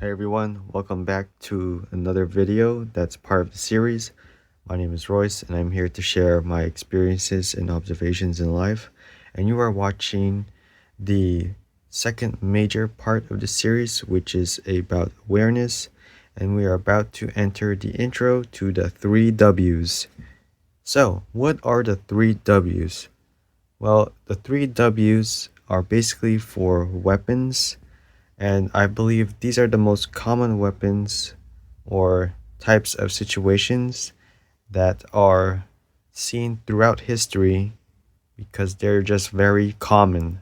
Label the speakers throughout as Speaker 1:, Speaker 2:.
Speaker 1: Hey everyone, welcome back to another video that's part of the series. My name is Royce and I'm here to share my experiences and observations in life. And you are watching the second major part of the series, which is about awareness. And we are about to enter the intro to the three W's. So, what are the three W's? Well, the three W's are basically for weapons, and I believe these are the most common weapons or types of situations that are seen throughout history because they're just very common.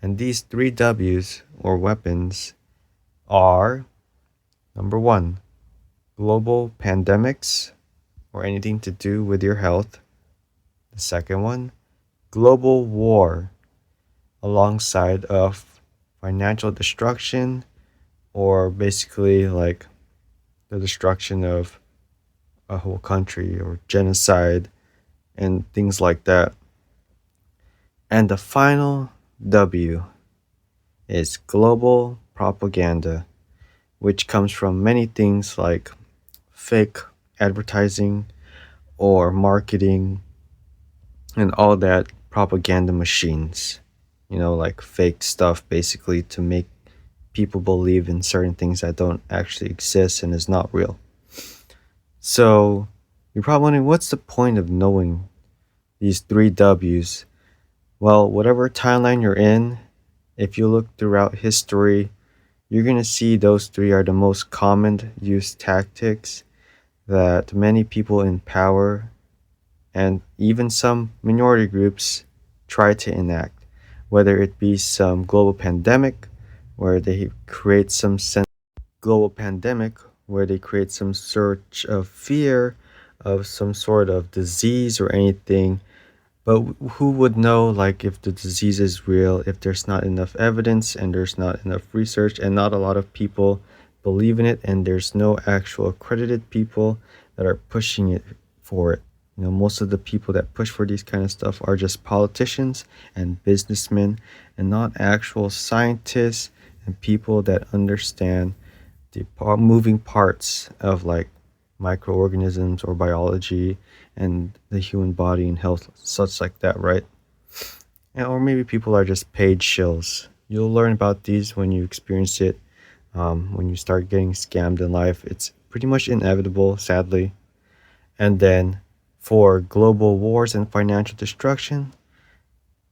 Speaker 1: And these three W's or weapons are number one, global pandemics or anything to do with your health. The second one, global war alongside of financial destruction or basically like the destruction of a whole country or genocide and things like that. And the final W is global propaganda, which comes from many things like fake advertising or marketing and all that propaganda machines. Like fake stuff basically to make people believe in certain things that don't actually exist and is not real. So you're probably wondering, what's the point of knowing these three W's? Well, whatever timeline you're in, if you look throughout history, you're going to see those three are the most common used tactics that many people in power and even some minority groups try to enact, whether it be some global pandemic where they create some global pandemic where they create some sort of fear of some sort of disease or anything. But who would know, like, if the disease is real, if there's not enough evidence and there's not enough research and not a lot of people believe in it and there's no actual accredited people that are pushing it for it. Most of the people that push for these kind of stuff are just politicians and businessmen and not actual scientists and people that understand the moving parts of like microorganisms or biology and the human body and health, such like that, right? And, or maybe people are just paid shills. You'll learn about these when you experience it. When you start getting scammed in life, it's pretty much inevitable, sadly. And then for global wars and financial destruction,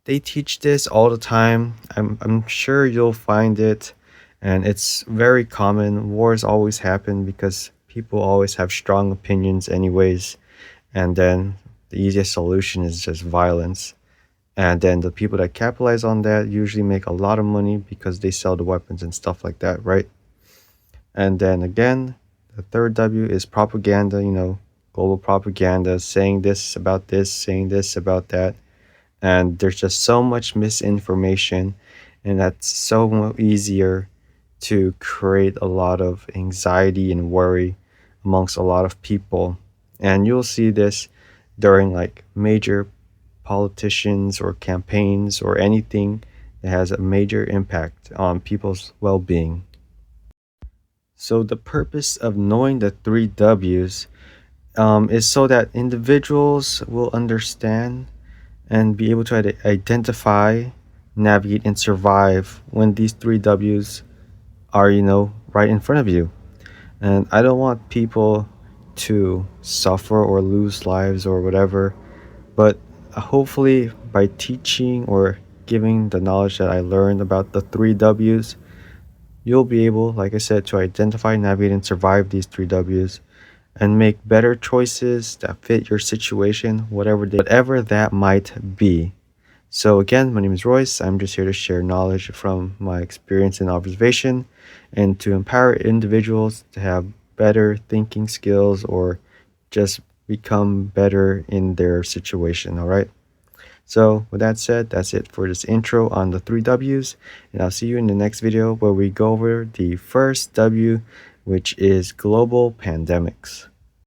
Speaker 1: they teach this all the time. I'm sure you'll find it, and it's very common. Wars always happen because people always have strong opinions, anyways. And then the easiest solution is just violence. And then the people that capitalize on that usually make a lot of money because they sell the weapons and stuff like that, right? And then again, the third W is propaganda, global propaganda, saying this, saying this about that, and there's just so much misinformation, and that's so easier to create a lot of anxiety and worry amongst a lot of people. And you'll see this during like major politicians or campaigns or anything that has a major impact on people's well-being. So the purpose of knowing the three W's is so that individuals will understand and be able to identify, navigate, and survive when these three W's are, right in front of you. And I don't want people to suffer or lose lives or whatever, but hopefully by teaching or giving the knowledge that I learned about the three W's, you'll be able, like I said, to identify, navigate, and survive these three W's and make better choices that fit your situation, whatever that might be. So again, my name is Royce. I'm just here to share knowledge from my experience and observation and to empower individuals to have better thinking skills or just become better in their situation, all right? So with that said, that's it for this intro on the three W's, and I'll see you in the next video where we go over the first W, which is global pandemics.